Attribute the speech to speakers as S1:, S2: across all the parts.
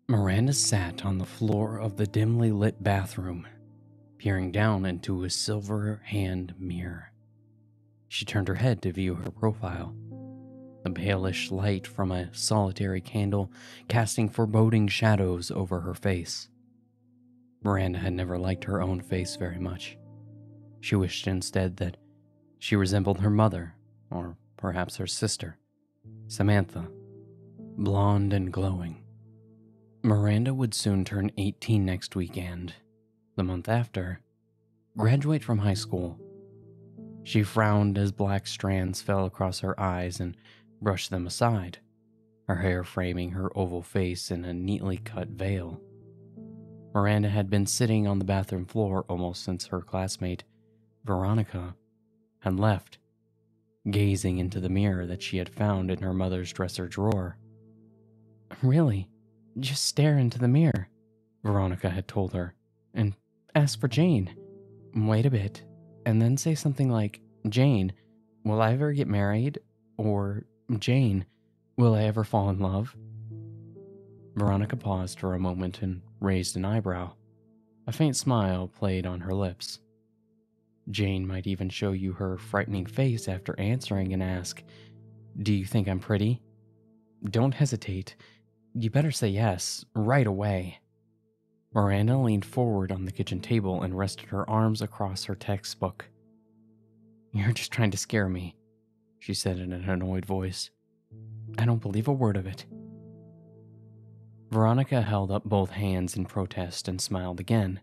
S1: Miranda sat on the floor of the dimly lit bathroom, peering down into a silver hand mirror. She turned her head to view her profile, the palish light from a solitary candle casting foreboding shadows over her face. Miranda had never liked her own face very much. She wished instead that she resembled her mother, or perhaps her sister, Samantha, blonde and glowing. Miranda would soon turn 18 next weekend, the month after, graduate from high school. She frowned as black strands fell across her eyes and brushed them aside, her hair framing her oval face in a neatly cut veil. Miranda had been sitting on the bathroom floor almost since her classmate, Veronica, had left, gazing into the mirror that she had found in her mother's dresser drawer. "Really, just stare into the mirror," Veronica had told her, "and ask for Jane. Wait a bit, and then say something like, 'Jane, will I ever get married?' Or, 'Jane, will I ever fall in love?'" Veronica paused for a moment and raised an eyebrow. A faint smile played on her lips. Jane might even show you her frightening face after answering and ask, "Do you think I'm pretty? Don't hesitate. You better say yes, right away." Miranda leaned forward on the kitchen table and rested her arms across her textbook. "You're just trying to scare me," she said in an annoyed voice. "I don't believe a word of it." Veronica held up both hands in protest and smiled again,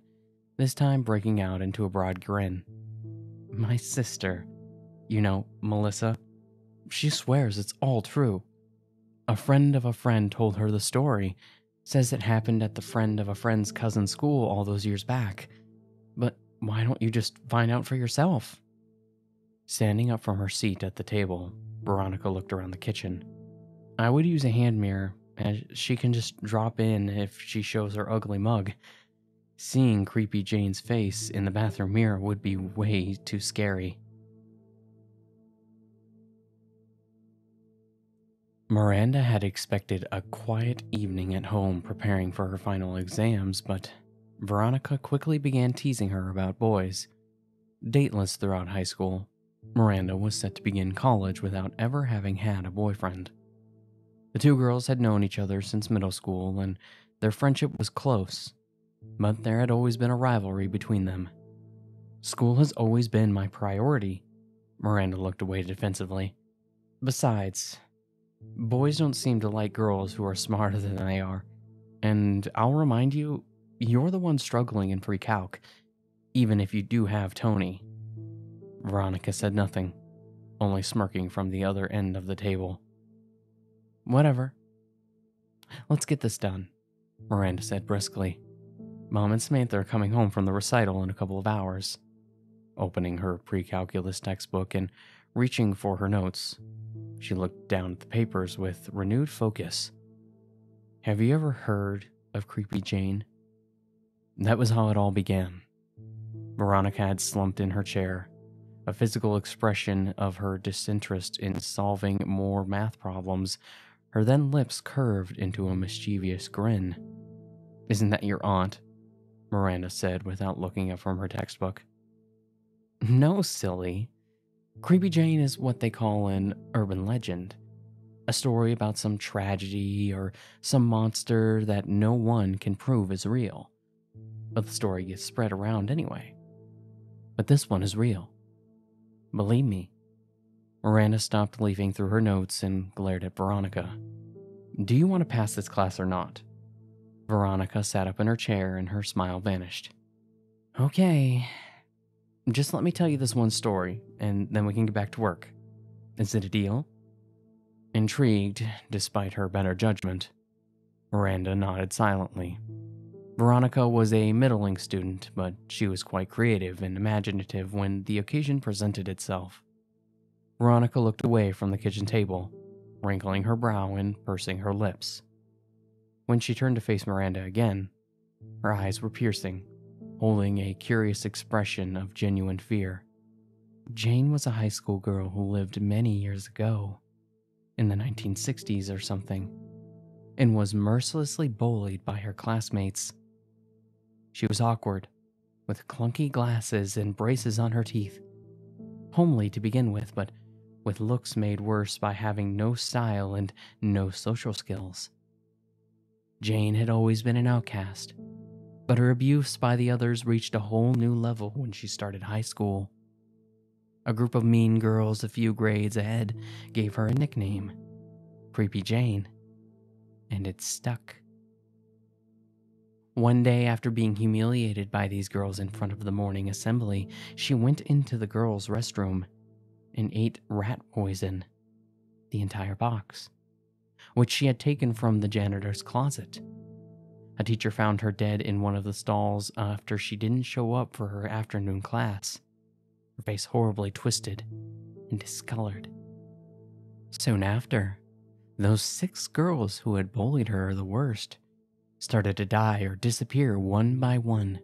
S1: this time breaking out into a broad grin. "My sister, you know, Melissa, she swears it's all true. A friend of a friend told her the story, says it happened at the friend of a friend's cousin's school all those years back. But why don't you just find out for yourself?" Standing up from her seat at the table, Veronica looked around the kitchen. "I would use a hand mirror, as she can just drop in if she shows her ugly mug. Seeing creepy Jane's face in the bathroom mirror would be way too scary." Miranda had expected a quiet evening at home preparing for her final exams, but Veronica quickly began teasing her about boys. Dateless throughout high school, Miranda was set to begin college without ever having had a boyfriend. The two girls had known each other since middle school, and their friendship was close, but there had always been a rivalry between them. "School has always been my priority," Miranda looked away defensively. "Besides, boys don't seem to like girls who are smarter than they are. And I'll remind you, you're the one struggling in pre-calc, even if you do have Tony." Veronica said nothing, only smirking from the other end of the table. "Whatever. Let's get this done," Miranda said briskly. "Mom and Samantha are coming home from the recital in a couple of hours." Opening her pre-calculus textbook and reaching for her notes, she looked down at the papers with renewed focus. "Have you ever heard of Creepy Jane?" That was how it all began. Veronica had slumped in her chair, a physical expression of her disinterest in solving more math problems. Her then lips curved into a mischievous grin. "Isn't that your aunt?" Miranda said without looking up from her textbook. "No, silly. Creepy Jane is what they call an urban legend. A story about some tragedy or some monster that no one can prove is real. But the story gets spread around anyway. But this one is real. Believe me." Miranda stopped leafing through her notes and glared at Veronica. "Do you want to pass this class or not?" Veronica sat up in her chair and her smile vanished. "Okay. Just let me tell you this one story, and then we can get back to work. Is it a deal?" Intrigued, despite her better judgment, Miranda nodded silently. Veronica was a middling student, but she was quite creative and imaginative when the occasion presented itself. Veronica looked away from the kitchen table, wrinkling her brow and pursing her lips. When she turned to face Miranda again, her eyes were piercing, holding a curious expression of genuine fear. "Jane was a high school girl who lived many years ago, in the 1960s or something. and was mercilessly bullied by her classmates. She was awkward, with clunky glasses and braces on her teeth. Homely to begin with, but with looks made worse by having no style and no social skills. Jane had always been an outcast, but her abuse by the others reached a whole new level when she started high school. A group of mean girls a few grades ahead gave her a nickname, Creepy Jane, and it stuck. One day, after being humiliated by these girls in front of the morning assembly, she went into the girls' restroom and ate rat poison, the entire box, which she had taken from the janitor's closet. A teacher found her dead in one of the stalls after she didn't show up for her afternoon class, her face horribly twisted and discolored. Soon after, those 6 girls who had bullied her the worst started to die or disappear one by one.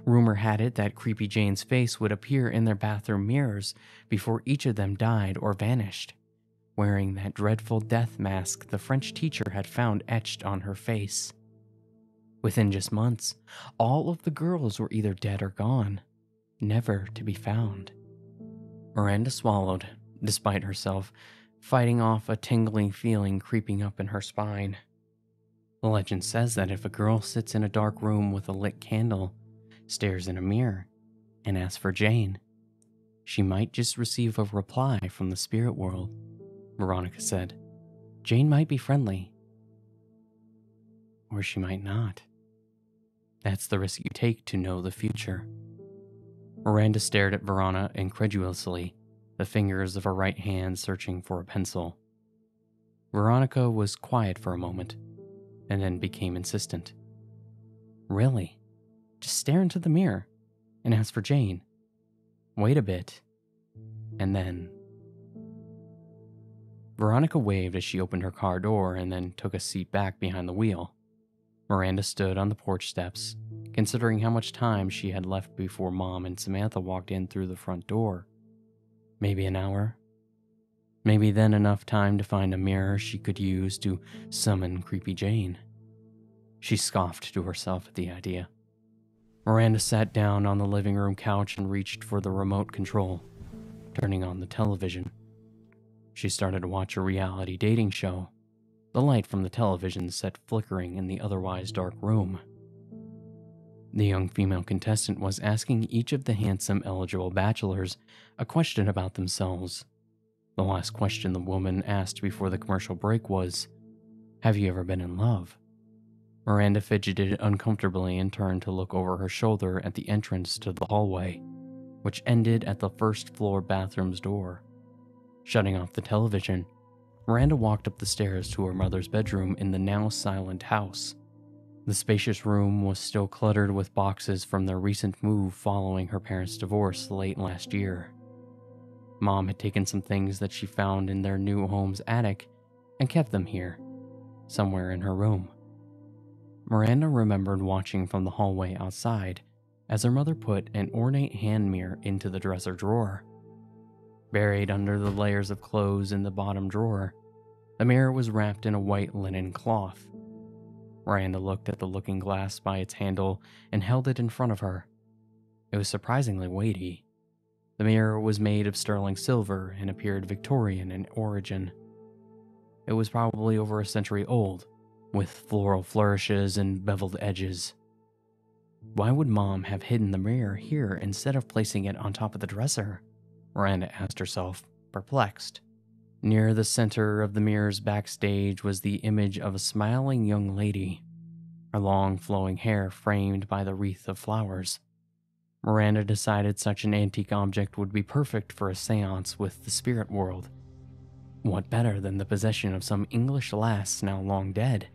S1: Rumor had it that Creepy Jane's face would appear in their bathroom mirrors before each of them died or vanished, wearing that dreadful death mask the French teacher had found etched on her face. Within just months, all of the girls were either dead or gone, never to be found. Miranda swallowed, despite herself, fighting off a tingling feeling creeping up in her spine. The legend says that if a girl sits in a dark room with a lit candle, stares in a mirror, and asks for Jane, she might just receive a reply from the spirit world. Veronica said, Jane might be friendly, or she might not. That's the risk you take to know the future. Miranda stared at Verona incredulously, the fingers of her right hand searching for a pencil. Veronica was quiet for a moment, and then became insistent. Really? Just stare into the mirror and ask for Jane. Wait a bit. And then... Veronica waved as she opened her car door and then took a seat back behind the wheel. Miranda stood on the porch steps, considering how much time she had left before Mom and Samantha walked in through the front door. Maybe an hour. Maybe then enough time to find a mirror she could use to summon Creepy Jane. She scoffed to herself at the idea. Miranda sat down on the living room couch and reached for the remote control, turning on the television. She started to watch a reality dating show, the light from the television set flickering in the otherwise dark room. The young female contestant was asking each of the handsome eligible bachelors a question about themselves. The last question the woman asked before the commercial break was, "Have you ever been in love?" Miranda fidgeted uncomfortably and turned to look over her shoulder at the entrance to the hallway, which ended at the first floor bathroom's door. Shutting off the television, Miranda walked up the stairs to her mother's bedroom in the now silent house. The spacious room was still cluttered with boxes from their recent move following her parents' divorce late last year. Mom had taken some things that she found in their new home's attic and kept them here, somewhere in her room. Miranda remembered watching from the hallway outside as her mother put an ornate hand mirror into the dresser drawer. Buried under the layers of clothes in the bottom drawer, the mirror was wrapped in a white linen cloth. Miranda looked at the looking glass by its handle and held it in front of her. It was surprisingly weighty. The mirror was made of sterling silver and appeared Victorian in origin. It was probably over a century old, with floral flourishes and beveled edges. Why would Mom have hidden the mirror here instead of placing it on top of the dresser? Miranda asked herself, perplexed. Near the center of the mirror's backstage was the image of a smiling young lady, her long flowing hair framed by the wreath of flowers. Miranda decided such an antique object would be perfect for a seance with the spirit world. What better than the possession of some English lass now long dead?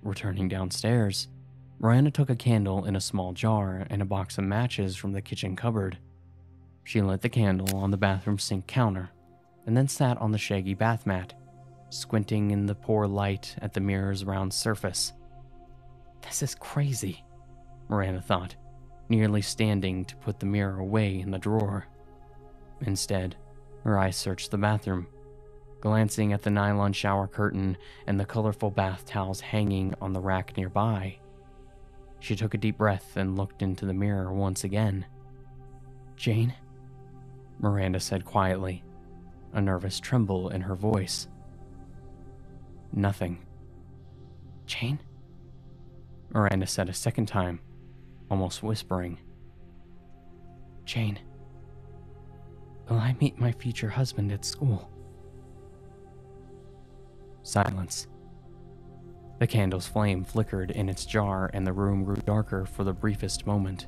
S1: Returning downstairs, Miranda took a candle in a small jar and a box of matches from the kitchen cupboard. She lit the candle on the bathroom sink counter, and then sat on the shaggy bath mat, squinting in the poor light at the mirror's round surface. This is crazy, Miranda thought, nearly standing to put the mirror away in the drawer. Instead, her eyes searched the bathroom. Glancing at the nylon shower curtain and the colorful bath towels hanging on the rack nearby, she took a deep breath and looked into the mirror once again. "Jane?" Miranda said quietly, a nervous tremble in her voice. Nothing. "Jane?" Miranda said a second time, almost whispering. "Jane, will I meet my future husband at school?" Silence. The candle's flame flickered in its jar and the room grew darker for the briefest moment.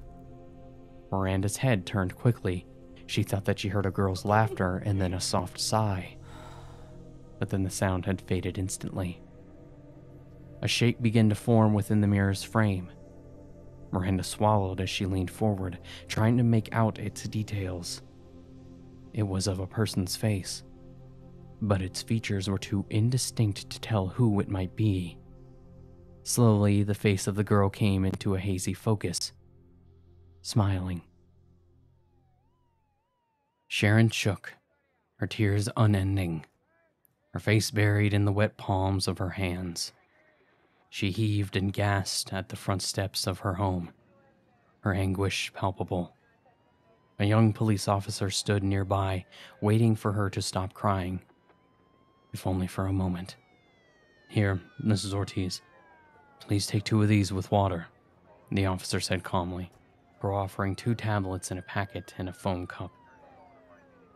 S1: Miranda's head turned quickly. She thought that she heard a girl's laughter and then a soft sigh. But then the sound had faded instantly. A shape began to form within the mirror's frame. Miranda swallowed as she leaned forward, trying to make out its details. It was of a person's face, but its features were too indistinct to tell who it might be. Slowly, the face of the girl came into a hazy focus, smiling. Sharon shook, her tears unending, her face buried in the wet palms of her hands. She heaved and gasped at the front steps of her home, her anguish palpable. A young police officer stood nearby, waiting for her to stop crying, if only for a moment. "Here, Mrs. Ortiz, please take 2 of these with water," the officer said calmly, offering 2 tablets in a packet and a foam cup.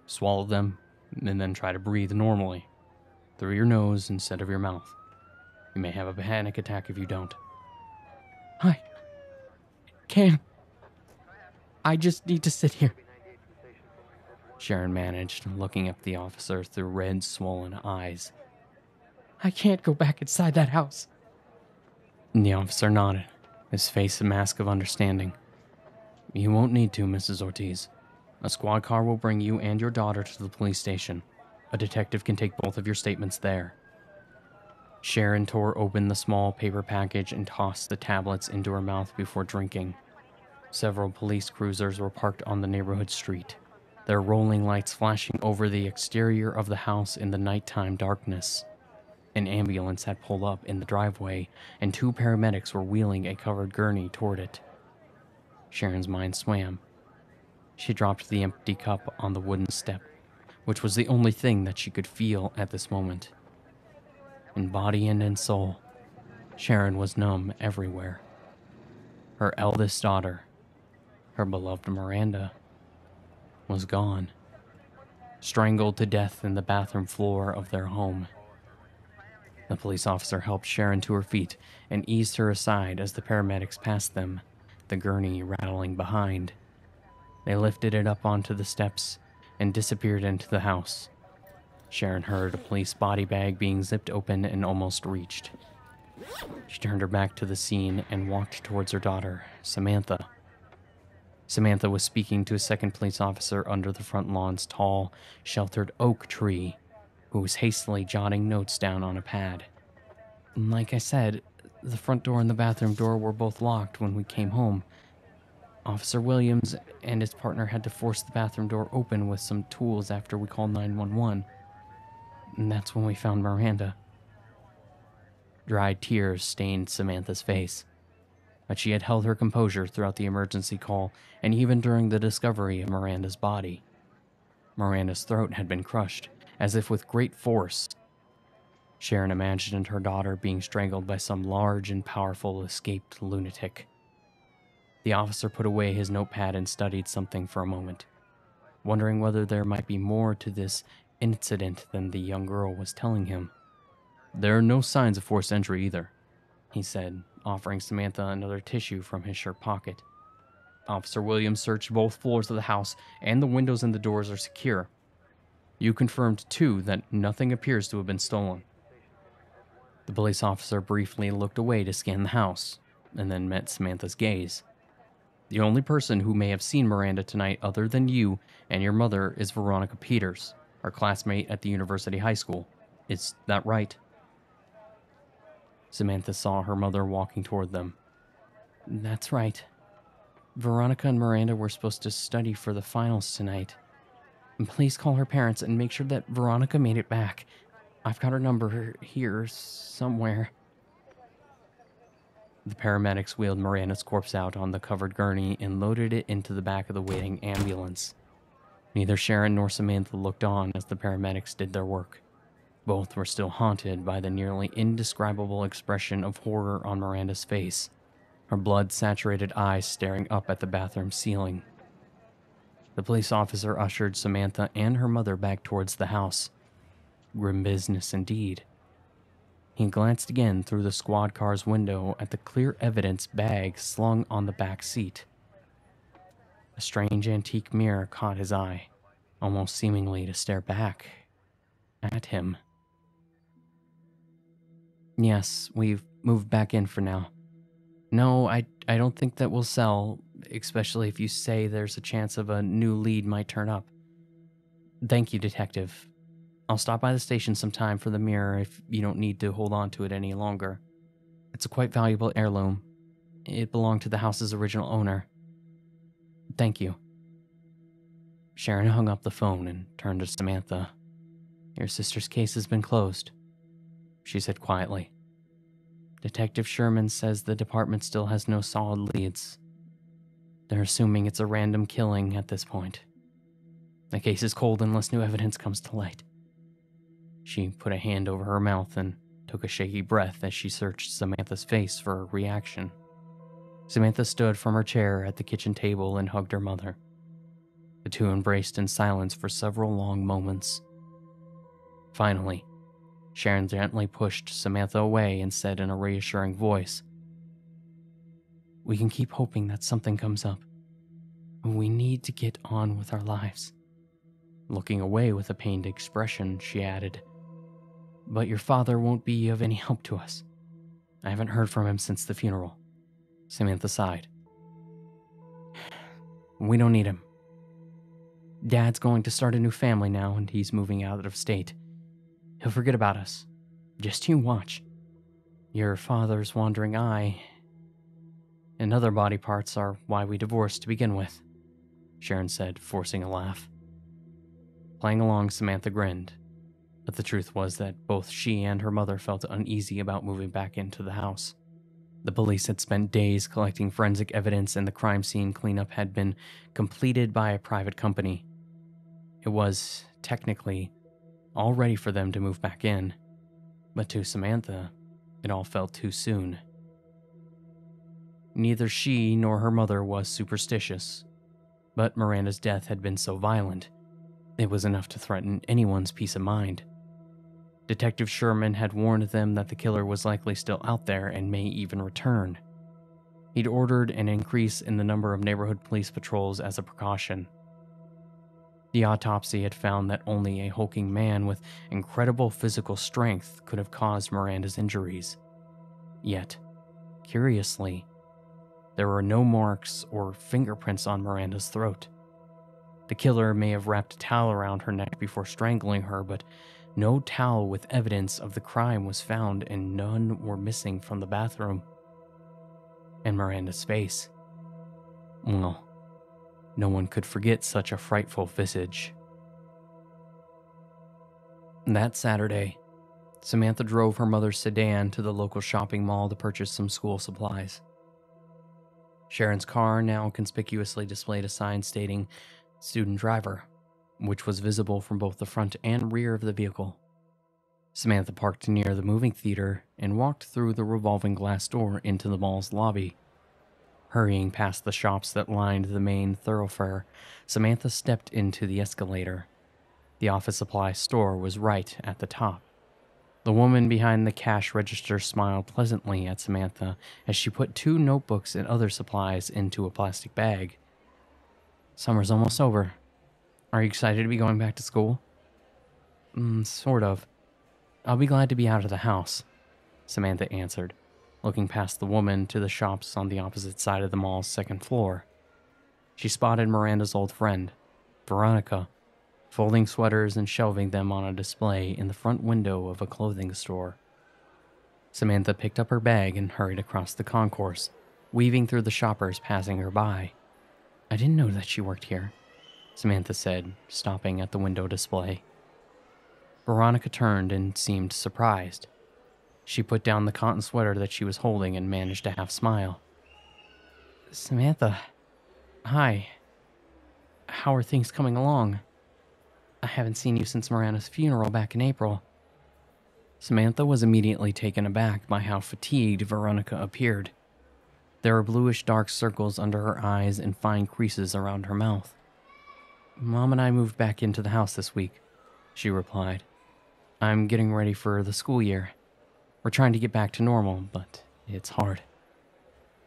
S1: "Swallow them, and then try to breathe normally, through your nose instead of your mouth. You may have a panic attack if you don't." "I can't. I just need to sit here," Sharon managed, looking at the officer through red, swollen eyes. "I can't go back inside that house." The officer nodded, his face a mask of understanding. "You won't need to, Mrs. Ortiz. A squad car will bring you and your daughter to the police station. A detective can take both of your statements there." Sharon tore open the small paper package and tossed the tablets into her mouth before drinking. Several police cruisers were parked on the neighborhood street, their rolling lights flashing over the exterior of the house in the nighttime darkness. An ambulance had pulled up in the driveway, and 2 paramedics were wheeling a covered gurney toward it. Sharon's mind swam. She dropped the empty cup on the wooden step, which was the only thing that she could feel at this moment. In body and in soul, Sharon was numb everywhere. Her eldest daughter, her beloved Miranda, was gone, strangled to death in the bathroom floor of their home. The police officer helped Sharon to her feet and eased her aside as the paramedics passed them, the gurney rattling behind. They lifted it up onto the steps and disappeared into the house. Sharon heard a police body bag being zipped open and almost reached. She turned her back to the scene and walked towards her daughter, Samantha. Samantha was speaking to a second police officer under the front lawn's tall, sheltered oak tree, who was hastily jotting notes down on a pad. "Like I said, the front door and the bathroom door were both locked when we came home. Officer Williams and his partner had to force the bathroom door open with some tools after we called 911. And that's when we found Miranda." Dried tears stained Samantha's face, but she had held her composure throughout the emergency call and even during the discovery of Miranda's body. Miranda's throat had been crushed, as if with great force. Sharon imagined her daughter being strangled by some large and powerful escaped lunatic. The officer put away his notepad and studied something for a moment, wondering whether there might be more to this incident than the young girl was telling him. "There are no signs of forced entry either," he said, offering Samantha another tissue from his shirt pocket. "Officer Williams searched both floors of the house, and the windows and the doors are secure. You confirmed, too, that nothing appears to have been stolen." The police officer briefly looked away to scan the house, and then met Samantha's gaze. "The only person who may have seen Miranda tonight other than you and your mother is Veronica Peters, our classmate at the University High School. Is that right?" Samantha saw her mother walking toward them. "That's right. Veronica and Miranda were supposed to study for the finals tonight. And please call her parents and make sure that Veronica made it back. I've got her number here somewhere. The paramedics wheeled Miranda's corpse out on the covered gurney and loaded it into the back of the waiting ambulance. Neither Sharon nor Samantha looked on as the paramedics did their work. Both were still haunted by the nearly indescribable expression of horror on Miranda's face, her blood-saturated eyes staring up at the bathroom ceiling. The police officer ushered Samantha and her mother back towards the house. Grim business indeed. He glanced again through the squad car's window at the clear evidence bag slung on the back seat. A strange antique mirror caught his eye, almost seemingly to stare back at him. Yes, we've moved back in for now. No, I don't think that will sell, especially if you say there's a chance of a new lead might turn up. Thank you, Detective. I'll stop by the station sometime for the mirror if you don't need to hold on to it any longer. It's a quite valuable heirloom. It belonged to the house's original owner. Thank you. Sharon hung up the phone and turned to Samantha. Your sister's case has been closed, she said quietly. Detective Sherman says the department still has no solid leads. They're assuming it's a random killing at this point. The case is cold unless new evidence comes to light. She put a hand over her mouth and took a shaky breath as she searched Samantha's face for a reaction. Samantha stood from her chair at the kitchen table and hugged her mother. The two embraced in silence for several long moments. Finally, Sharon gently pushed Samantha away and said in a reassuring voice, We can keep hoping that something comes up. We need to get on with our lives. Looking away with a pained expression, she added, But your father won't be of any help to us. I haven't heard from him since the funeral. Samantha sighed. We don't need him. Dad's going to start a new family now, and he's moving out of state. He'll forget about us. Just you watch. Your father's wandering eye and other body parts are why we divorced to begin with, Sharon said, forcing a laugh. Playing along, Samantha grinned, but the truth was that both she and her mother felt uneasy about moving back into the house. The police had spent days collecting forensic evidence, and the crime scene cleanup had been completed by a private company. It was, technically, all ready for them to move back in, but to Samantha, it all felt too soon. Neither she nor her mother was superstitious, but Miranda's death had been so violent, it was enough to threaten anyone's peace of mind. Detective Sherman had warned them that the killer was likely still out there and may even return. He'd ordered an increase in the number of neighborhood police patrols as a precaution. The autopsy had found that only a hulking man with incredible physical strength could have caused Miranda's injuries. Yet, curiously, there were no marks or fingerprints on Miranda's throat. The killer may have wrapped a towel around her neck before strangling her, but no towel with evidence of the crime was found, and none were missing from the bathroom. And Miranda's face. Well, no one could forget such a frightful visage. That Saturday, Samantha drove her mother's sedan to the local shopping mall to purchase some school supplies. Sharon's car now conspicuously displayed a sign stating "Student Driver," which was visible from both the front and rear of the vehicle. Samantha parked near the movie theater and walked through the revolving glass door into the mall's lobby. Hurrying past the shops that lined the main thoroughfare, Samantha stepped into the escalator. The office supply store was right at the top. The woman behind the cash register smiled pleasantly at Samantha as she put 2 notebooks and other supplies into a plastic bag. Summer's almost over. Are you excited to be going back to school? Sort of. I'll be glad to be out of the house, Samantha answered, looking past the woman to the shops on the opposite side of the mall's second floor. She spotted Miranda's old friend, Veronica, folding sweaters and shelving them on a display in the front window of a clothing store. Samantha picked up her bag and hurried across the concourse, weaving through the shoppers passing her by. I didn't know that she worked here, Samantha said, stopping at the window display. Veronica turned and seemed surprised. She put down the cotton sweater that she was holding and managed to half smile. Samantha, hi. How are things coming along? I haven't seen you since Miranda's funeral back in April. Samantha was immediately taken aback by how fatigued Veronica appeared. There were bluish dark circles under her eyes and fine creases around her mouth. Mom and I moved back into the house this week, she replied. I'm getting ready for the school year. We're trying to get back to normal, but it's hard.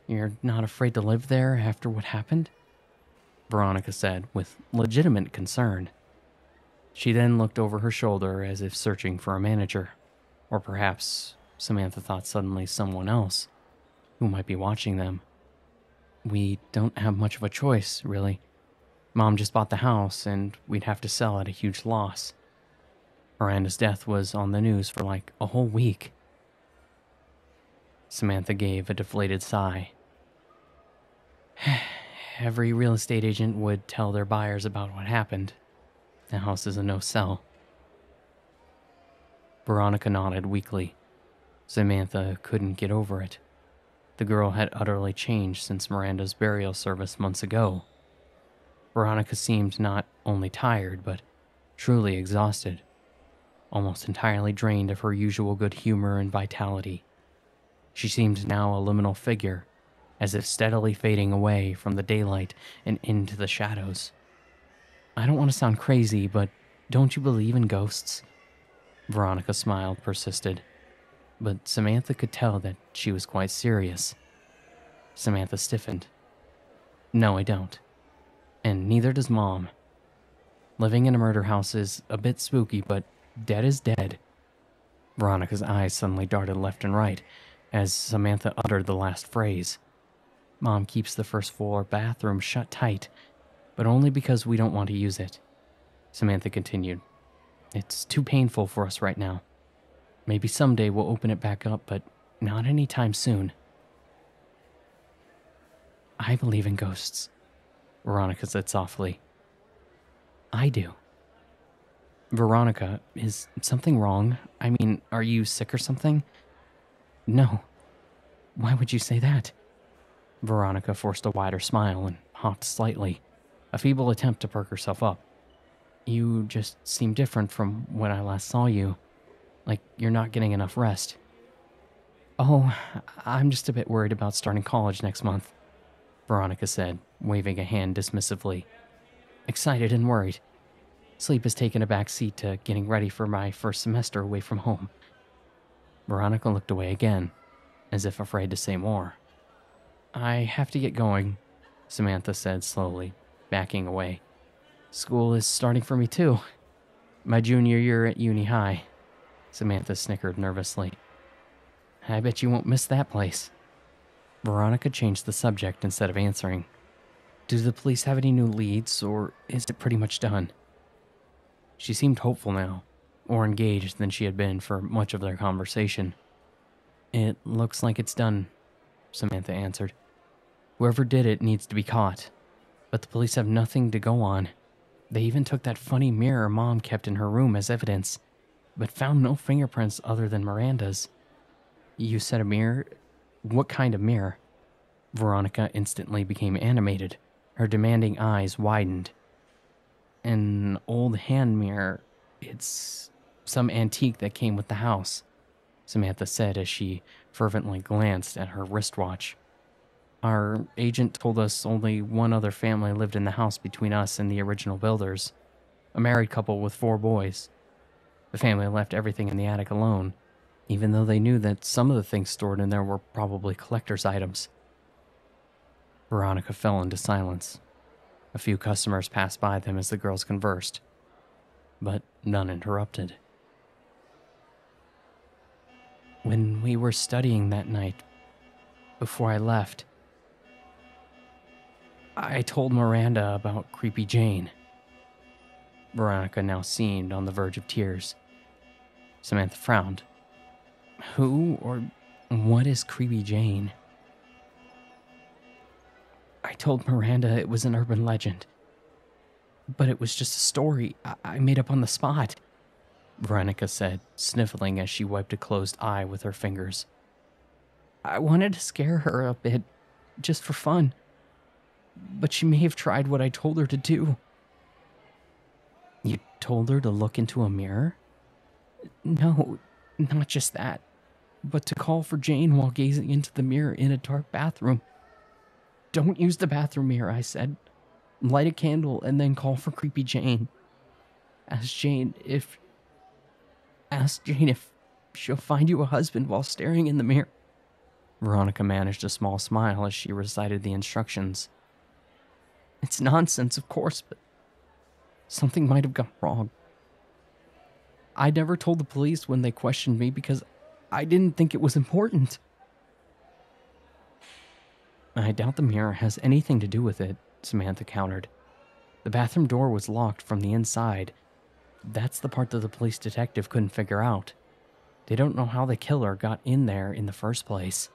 S1: You're not afraid to live there after what happened? Veronica said with legitimate concern. She then looked over her shoulder as if searching for a manager, or perhaps, Samantha thought suddenly, someone else who might be watching them. We don't have much of a choice, really. Mom just bought the house, and we'd have to sell at a huge loss. Miranda's death was on the news for like a whole week. Samantha gave a deflated sigh. Every real estate agent would tell their buyers about what happened. The house is a no-sell. Veronica nodded weakly. Samantha couldn't get over it. The girl had utterly changed since Miranda's burial service months ago. Veronica seemed not only tired, but truly exhausted, almost entirely drained of her usual good humor and vitality. She seemed now a liminal figure, as if steadily fading away from the daylight and into the shadows. I don't want to sound crazy, but don't you believe in ghosts? Veronica smiled, persisted, but Samantha could tell that she was quite serious. Samantha stiffened. No, I don't. And neither does Mom. Living in a murder house is a bit spooky, but dead is dead. Veronica's eyes suddenly darted left and right as Samantha uttered the last phrase. Mom keeps the first floor bathroom shut tight, but only because we don't want to use it. Samantha continued. It's too painful for us right now. Maybe someday we'll open it back up, but not anytime soon. I believe in ghosts, Veronica said softly. I do. Veronica, is something wrong? I mean, are you sick or something? No. Why would you say that? Veronica forced a wider smile and hopped slightly, a feeble attempt to perk herself up. You just seem different from when I last saw you, like you're not getting enough rest. Oh, I'm just a bit worried about starting college next month, Veronica said, waving a hand dismissively. Excited and worried. Sleep has taken a back seat to getting ready for my first semester away from home. Veronica looked away again, as if afraid to say more. I have to get going, Samantha said slowly, backing away. School is starting for me too. My junior year at uni high. Samantha snickered nervously. I bet you won't miss that place. Veronica changed the subject instead of answering. Do the police have any new leads, or is it pretty much done? She seemed hopeful now, more engaged than she had been for much of their conversation. It looks like it's done, Samantha answered. Whoever did it needs to be caught, but the police have nothing to go on. They even took that funny mirror Mom kept in her room as evidence, but found no fingerprints other than Miranda's. You said a mirror? What kind of mirror? Veronica instantly became animated. Her demanding eyes widened. An old hand mirror. It's some antique that came with the house, Samantha said as she fervently glanced at her wristwatch. Our agent told us only one other family lived in the house between us and the original builders, a married couple with 4 boys. The family left everything in the attic alone, even though they knew that some of the things stored in there were probably collector's items. Veronica fell into silence. A few customers passed by them as the girls conversed, but none interrupted. When we were studying that night, before I left, I told Miranda about Creepy Jane. Veronica now seemed on the verge of tears. Samantha frowned. Who or what is Creepy Jane? I told Miranda it was an urban legend, but it was just a story I made up on the spot. Veronica said, sniffling as she wiped a closed eye with her fingers. I wanted to scare her a bit, just for fun. But she may have tried what I told her to do. You told her to look into a mirror? No, not just that, but to call for Jane while gazing into the mirror in a dark bathroom. Don't use the bathroom mirror, I said. Light a candle and then call for creepy Jane. Ask Jane if she'll find you a husband while staring in the mirror. Veronica managed a small smile as she recited the instructions. It's nonsense, of course, but something might have gone wrong. I never told the police when they questioned me because I didn't think it was important. I doubt the mirror has anything to do with it, Samantha countered. The bathroom door was locked from the inside. That's the part that the police detective couldn't figure out. They don't know how the killer got in there in the first place.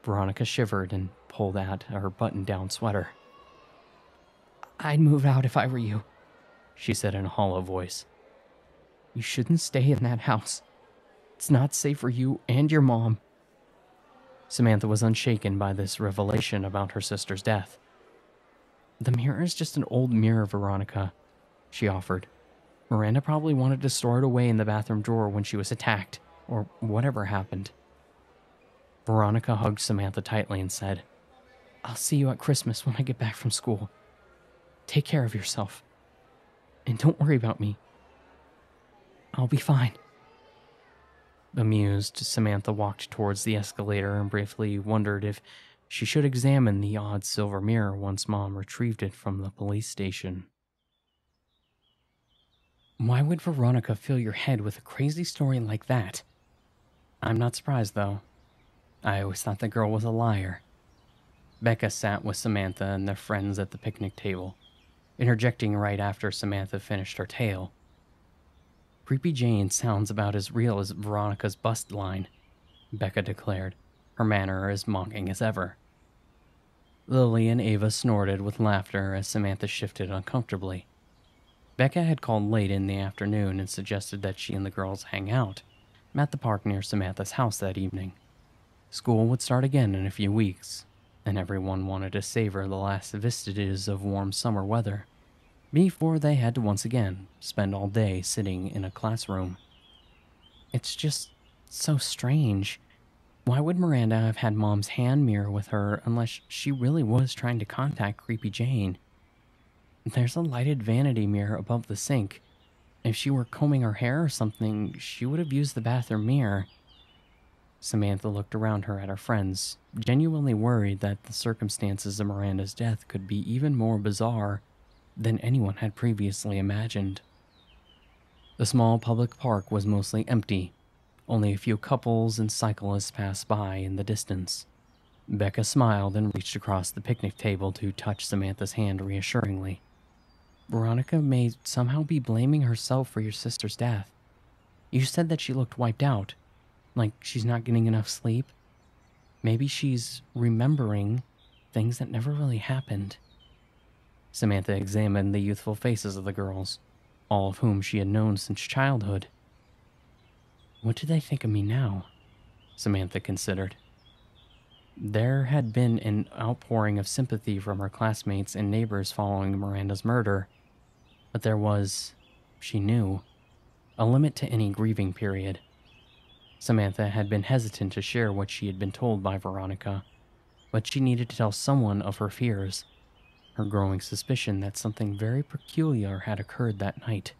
S1: Veronica shivered and pulled at her button-down sweater. I'd move out if I were you, she said in a hollow voice. You shouldn't stay in that house. It's not safe for you and your mom. Samantha was unshaken by this revelation about her sister's death. The mirror is just an old mirror, Veronica, she offered. Miranda probably wanted to store it away in the bathroom drawer when she was attacked, or whatever happened. Veronica hugged Samantha tightly and said, I'll see you at Christmas when I get back from school. Take care of yourself. And don't worry about me. I'll be fine. Amused, Samantha walked towards the escalator and briefly wondered if she should examine the odd silver mirror once Mom retrieved it from the police station. Why would Veronica fill your head with a crazy story like that? I'm not surprised, though. I always thought the girl was a liar. Becca sat with Samantha and their friends at the picnic table, interjecting right after Samantha finished her tale. Creepy Jane sounds about as real as Veronica's bust line, Becca declared, her manner as mocking as ever. Lily and Ava snorted with laughter as Samantha shifted uncomfortably. Becca had called late in the afternoon and suggested that she and the girls hang out at the park near Samantha's house that evening. School would start again in a few weeks, and everyone wanted to savor the last vestiges of warm summer weather before they had to once again spend all day sitting in a classroom. It's just so strange. Why would Miranda have had Mom's hand mirror with her unless she really was trying to contact Creepy Jane? There's a lighted vanity mirror above the sink. If she were combing her hair or something, she would have used the bathroom mirror. Samantha looked around her at her friends, genuinely worried that the circumstances of Miranda's death could be even more bizarre than anyone had previously imagined. The small public park was mostly empty. Only a few couples and cyclists passed by in the distance. Becca smiled and reached across the picnic table to touch Samantha's hand reassuringly. Veronica may somehow be blaming herself for your sister's death. You said that she looked wiped out, like she's not getting enough sleep. Maybe she's remembering things that never really happened. Samantha examined the youthful faces of the girls, all of whom she had known since childhood. What do they think of me now? Samantha considered. There had been an outpouring of sympathy from her classmates and neighbors following Miranda's murder, but there was, she knew, a limit to any grieving period. Samantha had been hesitant to share what she had been told by Veronica, but she needed to tell someone of her fears, her growing suspicion that something very peculiar had occurred that night.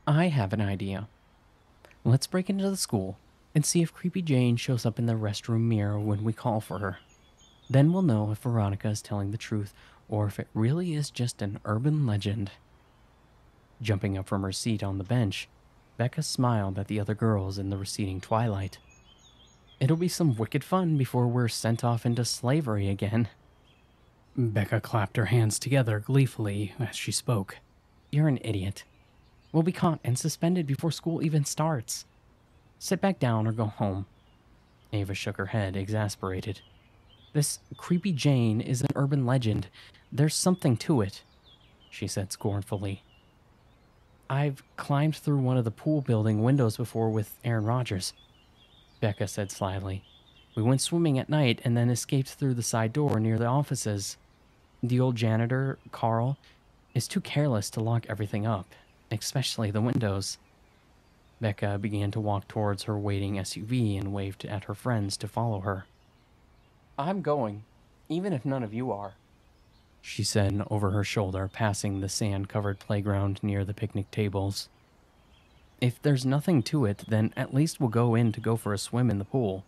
S1: I have an idea. Let's break into the school and see if Creepy Jane shows up in the restroom mirror when we call for her. Then we'll know if Veronica is telling the truth or if it really is just an urban legend. Jumping up from her seat on the bench, Becca smiled at the other girls in the receding twilight. It'll be some wicked fun before we're sent off into slavery again. Becca clapped her hands together gleefully as she spoke. You're an idiot. We'll be caught and suspended before school even starts. Sit back down or go home. Ava shook her head, exasperated. This Creepy Jane is an urban legend. There's something to it, she said scornfully. I've climbed through one of the pool building windows before with Aaron Rodgers, Becca said slyly. We went swimming at night and then escaped through the side door near the offices. The old janitor, Carl, is too careless to lock everything up, especially the windows. Becca began to walk towards her waiting SUV and waved at her friends to follow her. I'm going, even if none of you are, she said over her shoulder, passing the sand-covered playground near the picnic tables. If there's nothing to it, then at least we'll go in to go for a swim in the pool.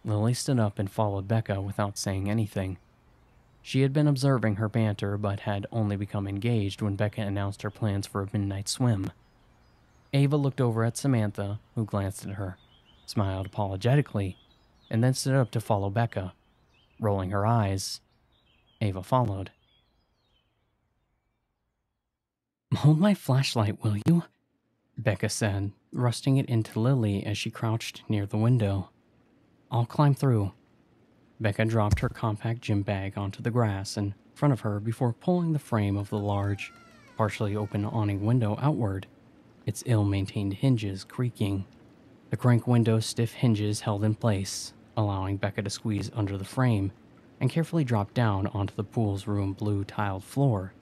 S1: Lily stood up and followed Becca without saying anything. She had been observing her banter, but had only become engaged when Becca announced her plans for a midnight swim. Ava looked over at Samantha, who glanced at her, smiled apologetically, and then stood up to follow Becca. Rolling her eyes, Ava followed. Hold my flashlight, will you? Becca said, thrusting it into Lily as she crouched near the window. I'll climb through. Becca dropped her compact gym bag onto the grass in front of her before pulling the frame of the large, partially open awning window outward, its ill-maintained hinges creaking. The crank window's stiff hinges held in place, allowing Becca to squeeze under the frame and carefully drop down onto the pool's room blue tiled floor.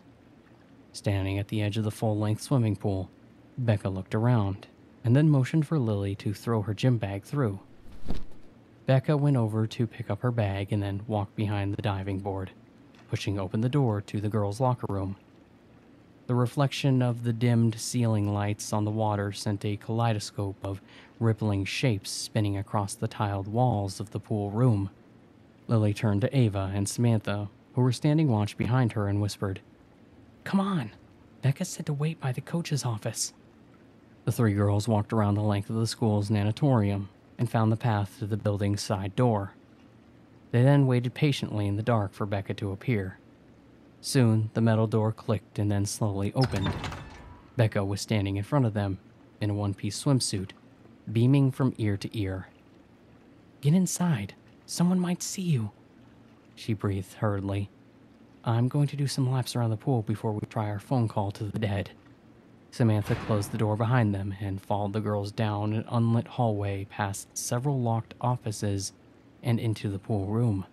S1: Standing at the edge of the full-length swimming pool, Becca looked around and then motioned for Lily to throw her gym bag through. Becca went over to pick up her bag and then walked behind the diving board, pushing open the door to the girls' locker room. The reflection of the dimmed ceiling lights on the water sent a kaleidoscope of rippling shapes spinning across the tiled walls of the pool room. Lily turned to Ava and Samantha, who were standing watch behind her, and whispered, Come on, Becca said to wait by the coach's office. The three girls walked around the length of the school's nanatorium and found the path to the building's side door. They then waited patiently in the dark for Becca to appear. Soon, the metal door clicked and then slowly opened. Becca was standing in front of them, in a one-piece swimsuit, beaming from ear to ear. Get inside. Someone might see you, she breathed hurriedly. I'm going to do some laps around the pool before we try our phone call to the dead. Samantha closed the door behind them and followed the girls down an unlit hallway past several locked offices and into the pool room.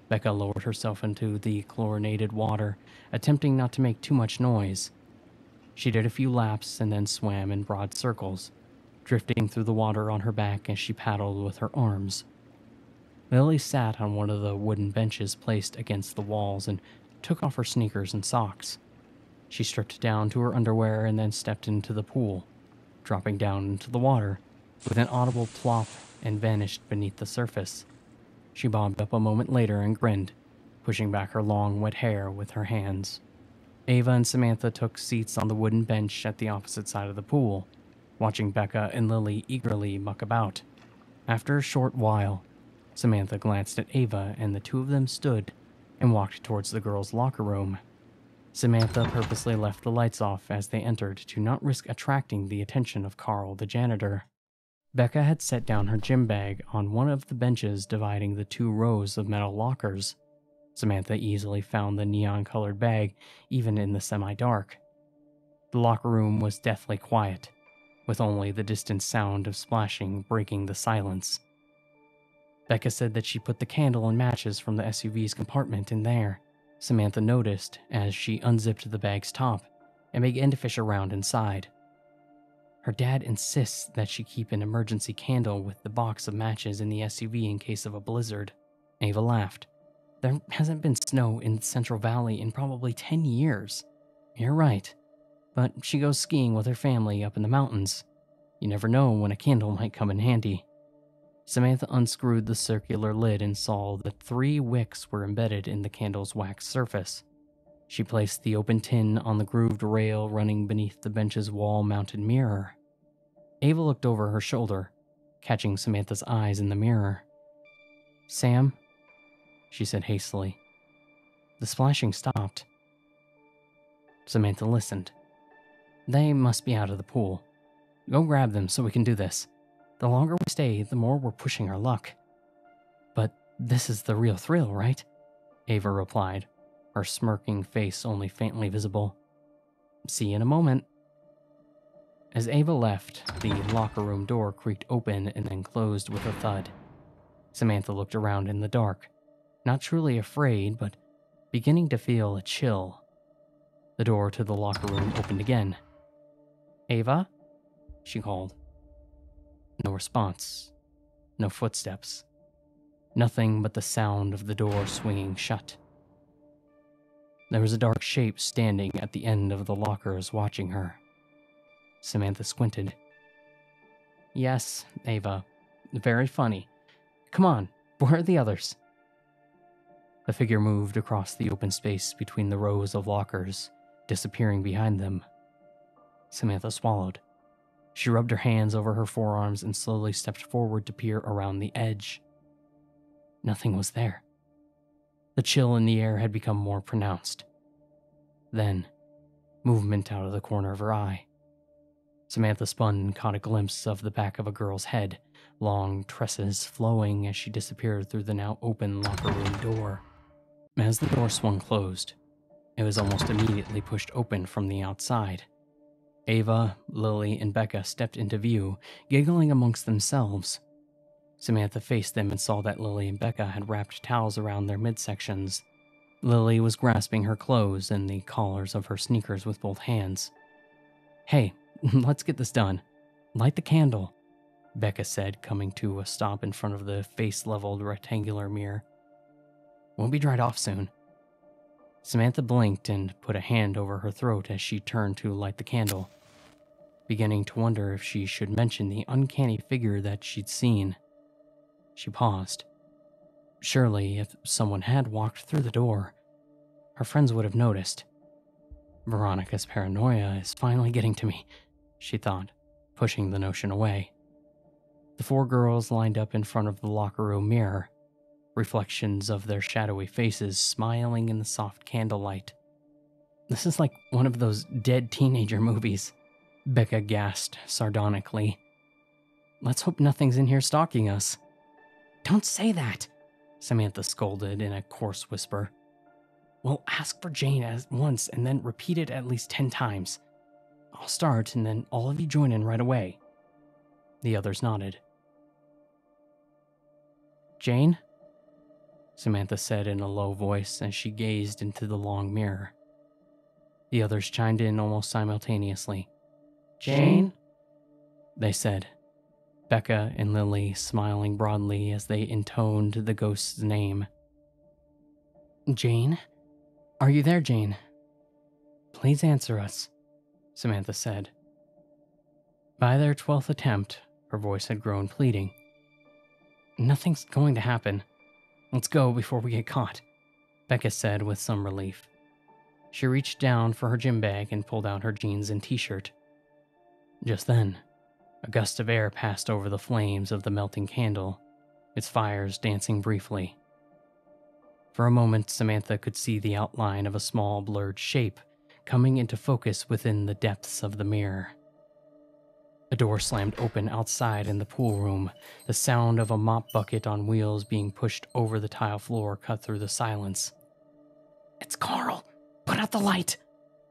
S1: Becca lowered herself into the chlorinated water, attempting not to make too much noise. She did a few laps and then swam in broad circles, drifting through the water on her back as she paddled with her arms. Lily sat on one of the wooden benches placed against the walls and took off her sneakers and socks. She stripped down to her underwear and then stepped into the pool, dropping down into the water with an audible plop and vanished beneath the surface. She bobbed up a moment later and grinned, pushing back her long, wet hair with her hands. Ava and Samantha took seats on the wooden bench at the opposite side of the pool, watching Becca and Lily eagerly muck about. After a short while, Samantha glanced at Ava and the two of them stood and walked towards the girls' locker room. Samantha purposely left the lights off as they entered to not risk attracting the attention of Carl the janitor. Becca had set down her gym bag on one of the benches dividing the two rows of metal lockers. Samantha easily found the neon-colored bag, even in the semi-dark. The locker room was deathly quiet, with only the distant sound of splashing breaking the silence. Becca said that she put the candle and matches from the SUV's compartment in there. Samantha noticed as she unzipped the bag's top and began to fish around inside. Her dad insists that she keep an emergency candle with the box of matches in the SUV in case of a blizzard. Ava laughed. There hasn't been snow in Central Valley in probably 10 years. You're right, but she goes skiing with her family up in the mountains. You never know when a candle might come in handy. Samantha unscrewed the circular lid and saw that 3 wicks were embedded in the candle's wax surface. She placed the open tin on the grooved rail running beneath the bench's wall-mounted mirror. Ava looked over her shoulder, catching Samantha's eyes in the mirror. Sam, she said hastily. The splashing stopped. Samantha listened. They must be out of the pool. Go grab them so we can do this. The longer we stay, the more we're pushing our luck. But this is the real thrill, right? Ava replied, her smirking face only faintly visible. See you in a moment, As Ava left, the locker room door creaked open and then closed with a thud. Samantha looked around in the dark, not truly afraid, but beginning to feel a chill. The door to the locker room opened again. "Ava?" she called. No response. No footsteps. Nothing but the sound of the door swinging shut. There was a dark shape standing at the end of the lockers watching her. Samantha squinted. "Yes, Ava. Very funny. Come on, where are the others?" The figure moved across the open space between the rows of lockers, disappearing behind them. Samantha swallowed. She rubbed her hands over her forearms and slowly stepped forward to peer around the edge. Nothing was there. The chill in the air had become more pronounced. Then, movement out of the corner of her eye. Samantha spun and caught a glimpse of the back of a girl's head, long tresses flowing as she disappeared through the now open locker room door. As the door swung closed, it was almost immediately pushed open from the outside. Ava, Lily, and Becca stepped into view, giggling amongst themselves. Samantha faced them and saw that Lily and Becca had wrapped towels around their midsections. Lily was grasping her clothes and the collars of her sneakers with both hands. "Hey, let's get this done. Light the candle," Becca said, coming to a stop in front of the face-leveled rectangular mirror. "We'll be dried off soon." Samantha blinked and put a hand over her throat as she turned to light the candle, beginning to wonder if she should mention the uncanny figure that she'd seen. She paused. Surely, if someone had walked through the door, her friends would have noticed. Veronica's paranoia is finally getting to me, she thought, pushing the notion away. The four girls lined up in front of the locker room mirror, reflections of their shadowy faces smiling in the soft candlelight. "This is like one of those dead teenager movies," Becca gasped sardonically. "Let's hope nothing's in here stalking us." "Don't say that," Samantha scolded in a coarse whisper. "We'll ask for Jane once and then repeat it at least 10 times. I'll start and then all of you join in right away." The others nodded. "Jane?" Samantha said in a low voice as she gazed into the long mirror. The others chimed in almost simultaneously. "Jane?" they said, Becca and Lily smiling broadly as they intoned the ghost's name. "Jane? Are you there, Jane? Please answer us," Samantha said. By their 12th attempt, her voice had grown pleading. "Nothing's going to happen. Let's go before we get caught," Becca said with some relief. She reached down for her gym bag and pulled out her jeans and t-shirt. Just then, a gust of air passed over the flames of the melting candle, its fires dancing briefly. For a moment, Samantha could see the outline of a small blurred shape coming into focus within the depths of the mirror. A door slammed open outside in the pool room. The sound of a mop bucket on wheels being pushed over the tile floor cut through the silence. "It's Carl! Put out the light!"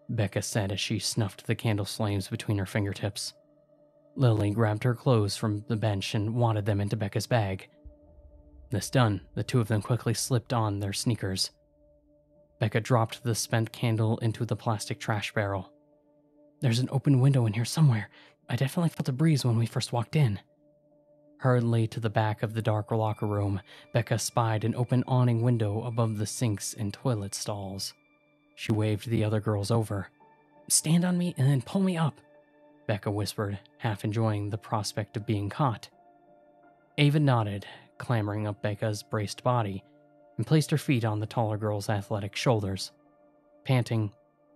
S1: Becca said as she snuffed the candle's flames between her fingertips. Lily grabbed her clothes from the bench and wadded them into Becca's bag. This done, the two of them quickly slipped on their sneakers. Becca dropped the spent candle into the plastic trash barrel. "There's an open window in here somewhere. I definitely felt a breeze when we first walked in." Hurriedly to the back of the dark locker room, Becca spied an open awning window above the sinks and toilet stalls. She waved the other girls over. "Stand on me and then pull me up," Becca whispered, half enjoying the prospect of being caught. Ava nodded, clambering up Becca's braced body, and placed her feet on the taller girl's athletic shoulders. Panting,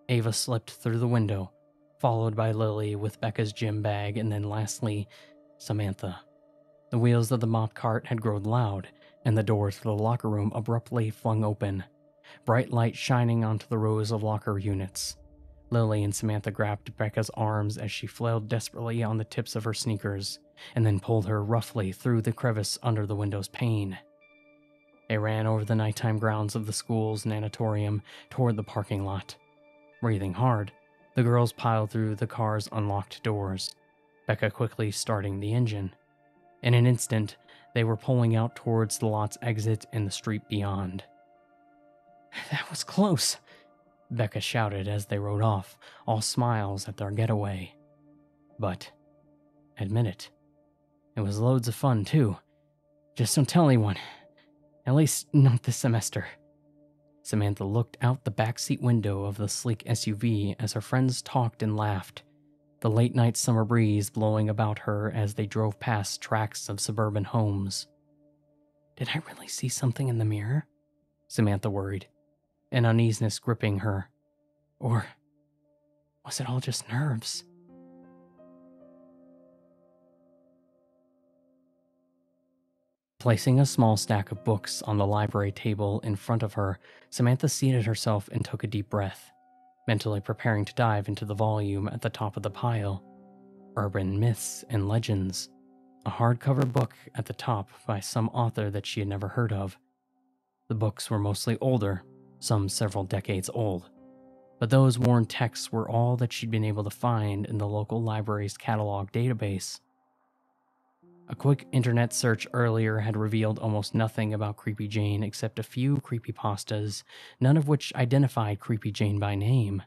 S1: Ava slipped through the window, followed by Lily with Becca's gym bag, and then lastly, Samantha. The wheels of the mop cart had grown loud, and the door to the locker room abruptly flung open, bright light shining onto the rows of locker units. Lily and Samantha grabbed Becca's arms as she flailed desperately on the tips of her sneakers, and then pulled her roughly through the crevice under the window's pane. They ran over the nighttime grounds of the school's nanatorium toward the parking lot. Breathing hard, The girls piled through the car's unlocked doors, Becca quickly starting the engine. In an instant, they were pulling out towards the lot's exit and the street beyond. "That was close," Becca shouted as they rode off, all smiles at their getaway. "But, admit it, it was loads of fun too. Just don't tell anyone. At least not this semester." Samantha looked out the backseat window of the sleek SUV as her friends talked and laughed, the late-night summer breeze blowing about her as they drove past tracts of suburban homes. "Did I really see something in the mirror?" Samantha worried, an uneasiness gripping her. "Or was it all just nerves?" Placing a small stack of books on the library table in front of her, Samantha seated herself and took a deep breath, mentally preparing to dive into the volume at the top of the pile. Urban Myths and Legends, a hardcover book at the top by some author that she had never heard of. The books were mostly older, some several decades old, but those worn texts were all that she'd been able to find in the local library's catalog database. A quick internet search earlier had revealed almost nothing about Creepy Jane except a few creepypastas, none of which identified Creepy Jane by name.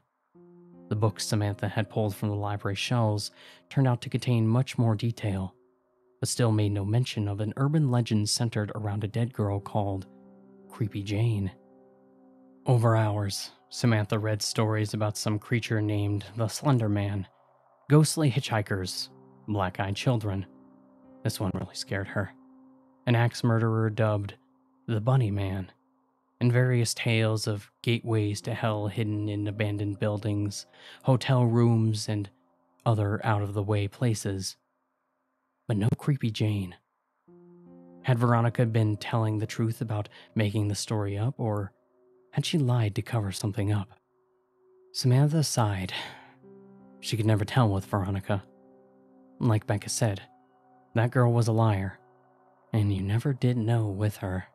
S1: The books Samantha had pulled from the library shelves turned out to contain much more detail, but still made no mention of an urban legend centered around a dead girl called Creepy Jane. Over hours, Samantha read stories about some creature named the Slender Man, ghostly hitchhikers, black-eyed children. This one really scared her. An axe murderer dubbed the Bunny Man, and various tales of gateways to hell hidden in abandoned buildings, hotel rooms, and other out-of-the-way places. But no Creepy Jane. Had Veronica been telling the truth about making the story up, or had she lied to cover something up? Samantha sighed. She could never tell with Veronica. Like Becca said, that girl was a liar, and you never did know with her.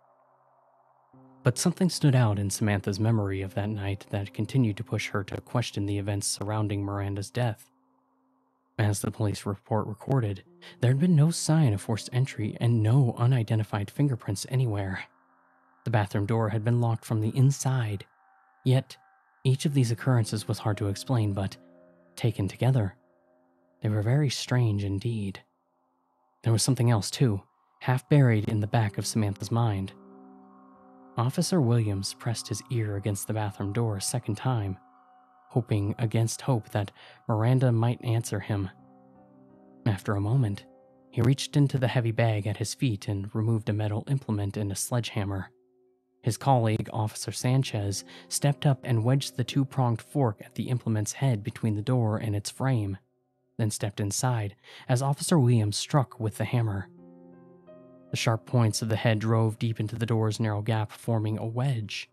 S1: But something stood out in Samantha's memory of that night that continued to push her to question the events surrounding Miranda's death. As the police report recorded, there had been no sign of forced entry and no unidentified fingerprints anywhere. The bathroom door had been locked from the inside. Yet, each of these occurrences was hard to explain, but taken together, they were very strange indeed. There was something else, too, half buried in the back of Samantha's mind. Officer Williams pressed his ear against the bathroom door a second time, hoping against hope that Miranda might answer him. After a moment, he reached into the heavy bag at his feet and removed a metal implement and a sledgehammer. His colleague, Officer Sanchez, stepped up and wedged the two-pronged fork at the implement's head between the door and its frame, then stepped inside as Officer Williams struck with the hammer. The sharp points of the head drove deep into the door's narrow gap, forming a wedge.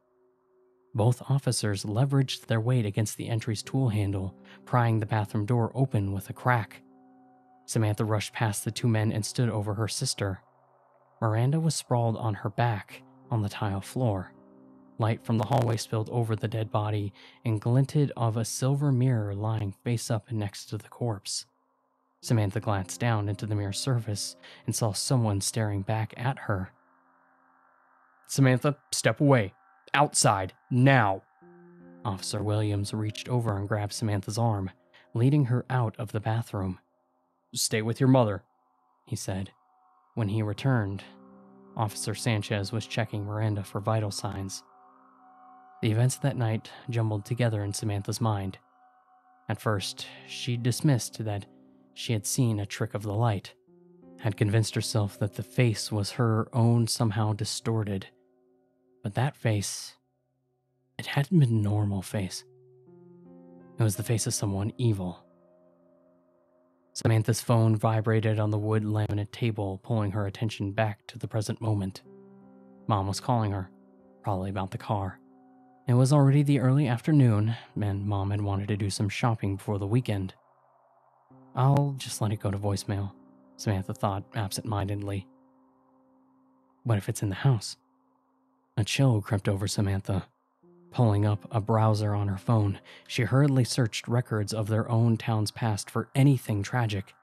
S1: Both officers leveraged their weight against the entry's tool handle, prying the bathroom door open with a crack. Samantha rushed past the two men and stood over her sister. Miranda was sprawled on her back on the tile floor. Light from the hallway spilled over the dead body and glinted of a silver mirror lying face up next to the corpse. Samantha glanced down into the mirror's surface and saw someone staring back at her. "Samantha, step away. Outside, now!" Officer Williams reached over and grabbed Samantha's arm, leading her out of the bathroom. "Stay with your mother," he said. When he returned, Officer Sanchez was checking Miranda for vital signs. The events of that night jumbled together in Samantha's mind. At first, she dismissed that she had seen a trick of the light, had convinced herself that the face was her own somehow distorted. But that face, it hadn't been a normal face. It was the face of someone evil. Samantha's phone vibrated on the wood laminate table, pulling her attention back to the present moment. Mom was calling her, probably about the car. It was already the early afternoon, and Mom had wanted to do some shopping before the weekend. I'll just let it go to voicemail, Samantha thought absent-mindedly. What if it's in the house? A chill crept over Samantha. Pulling up a browser on her phone, she hurriedly searched records of their own town's past for anything tragic.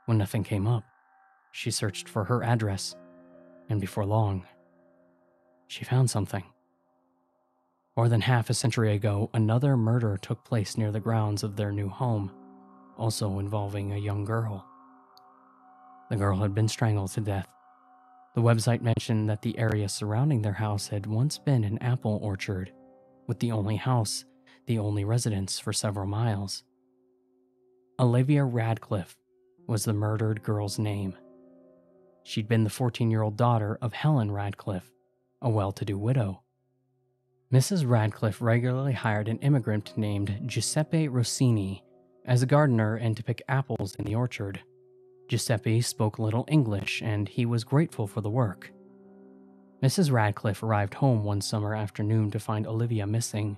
S1: When nothing came up, she searched for her address, and before long, she found something. More than half a century ago, another murder took place near the grounds of their new home, also involving a young girl. The girl had been strangled to death. The website mentioned that the area surrounding their house had once been an apple orchard, with the only house, the only residence for several miles. Olivia Radcliffe was the murdered girl's name. She'd been the 14-year-old daughter of Helen Radcliffe, a well-to-do widow. Mrs. Radcliffe regularly hired an immigrant named Giuseppe Rossini as a gardener and to pick apples in the orchard. Giuseppe spoke little English, and he was grateful for the work. Mrs. Radcliffe arrived home one summer afternoon to find Olivia missing.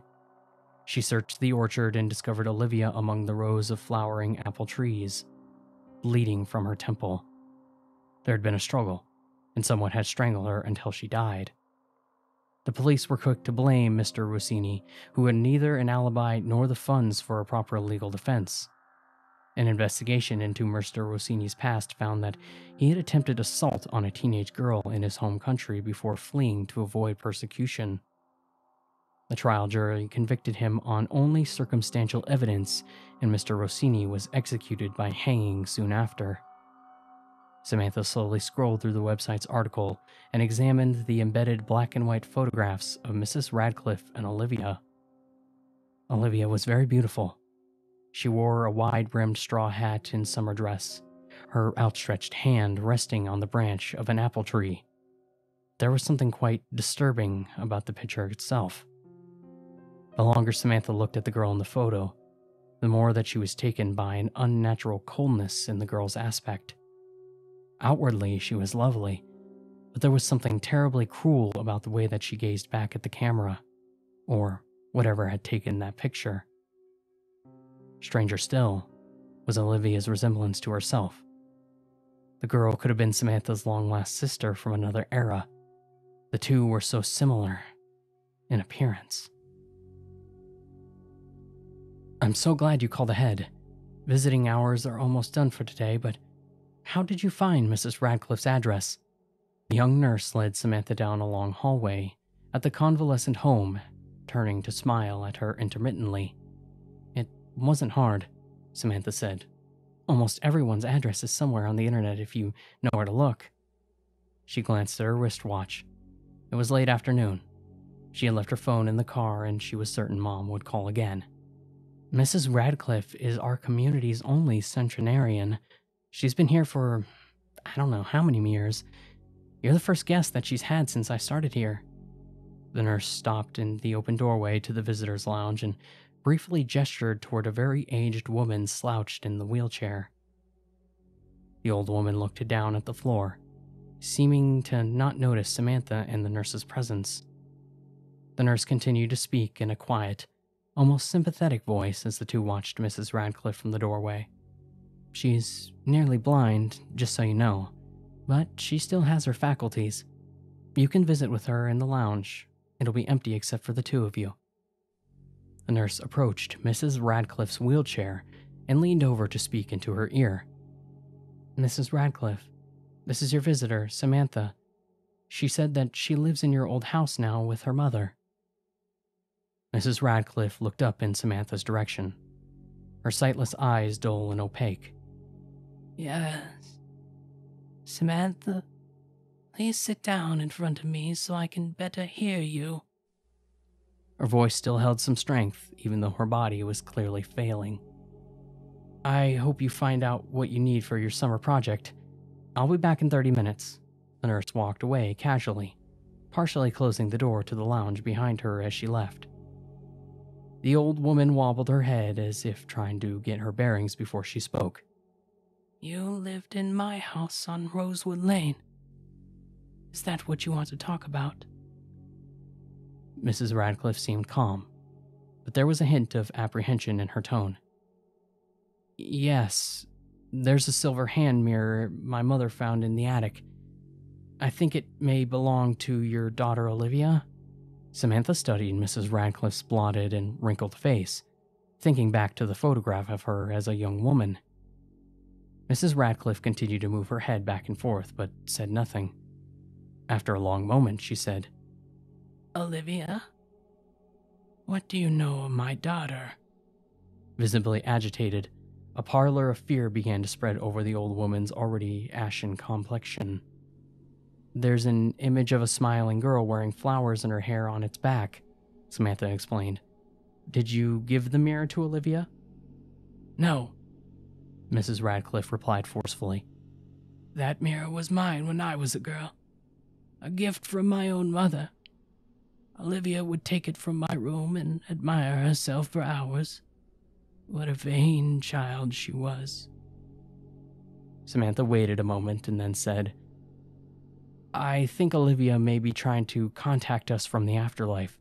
S1: She searched the orchard and discovered Olivia among the rows of flowering apple trees, bleeding from her temple. There had been a struggle, and someone had strangled her until she died. The police were quick to blame Mr. Rossini, who had neither an alibi nor the funds for a proper legal defense. An investigation into Mr. Rossini's past found that he had attempted assault on a teenage girl in his home country before fleeing to avoid persecution. The trial jury convicted him on only circumstantial evidence, and Mr. Rossini was executed by hanging soon after. Samantha slowly scrolled through the website's article and examined the embedded black and white photographs of Mrs. Radcliffe and Olivia. Olivia was very beautiful. She wore a wide-brimmed straw hat and summer dress, her outstretched hand resting on the branch of an apple tree. There was something quite disturbing about the picture itself. The longer Samantha looked at the girl in the photo, the more that she was taken by an unnatural coldness in the girl's aspect. Outwardly, she was lovely, but there was something terribly cruel about the way that she gazed back at the camera, or whatever had taken that picture. Stranger still was Olivia's resemblance to herself. The girl could have been Samantha's long-lost sister from another era. The two were so similar in appearance. "I'm so glad you called ahead. Visiting hours are almost done for today, but how did you find Mrs. Radcliffe's address?" The young nurse led Samantha down a long hallway at the convalescent home, turning to smile at her intermittently. "It wasn't hard," Samantha said. "Almost everyone's address is somewhere on the internet if you know where to look." She glanced at her wristwatch. It was late afternoon. She had left her phone in the car, and she was certain Mom would call again. "Mrs. Radcliffe is our community's only centenarian. She's been here for I don't know how many years. You're the first guest that she's had since I started here." The nurse stopped in the open doorway to the visitor's lounge and briefly gestured toward a very aged woman slouched in the wheelchair. The old woman looked down at the floor, seeming to not notice Samantha and the nurse's presence. The nurse continued to speak in a quiet, almost sympathetic voice as the two watched Mrs. Radcliffe from the doorway. "She's nearly blind, just so you know, but she still has her faculties. You can visit with her in the lounge. It'll be empty except for the two of you." The nurse approached Mrs. Radcliffe's wheelchair and leaned over to speak into her ear. "Mrs. Radcliffe, this is your visitor, Samantha. She said that she lives in your old house now with her mother." Mrs. Radcliffe looked up in Samantha's direction, her sightless eyes dull and opaque. "Yes. Samantha, please sit down in front of me so I can better hear you." Her voice still held some strength, even though her body was clearly failing. "I hope you find out what you need for your summer project. I'll be back in 30 minutes. The nurse walked away casually, partially closing the door to the lounge behind her as she left. The old woman wobbled her head as if trying to get her bearings before she spoke. "You lived in my house on Rosewood Lane. Is that what you want to talk about?" Mrs. Radcliffe seemed calm, but there was a hint of apprehension in her tone. "Yes, there's a silver hand mirror my mother found in the attic. I think it may belong to your daughter Olivia. Samantha studied Mrs. Radcliffe's blotted and wrinkled face, thinking back to the photograph of her as a young woman. Mrs. Radcliffe continued to move her head back and forth, but said nothing. After a long moment, she said,
S2: "Olivia, what do you know of my daughter?"
S1: Visibly agitated, a pallor of fear began to spread over the old woman's already ashen complexion. "There's an image of a smiling girl wearing flowers in her hair on its back," Samantha explained. "Did you give the mirror to Olivia?"
S2: "No,"
S1: Mrs. Radcliffe replied forcefully.
S2: "That mirror was mine when I was a girl. A gift from my own mother. Olivia would take it from my room and admire herself for hours. What a vain child she was."
S1: Samantha waited a moment and then said, "I think Olivia may be trying to contact us from the afterlife."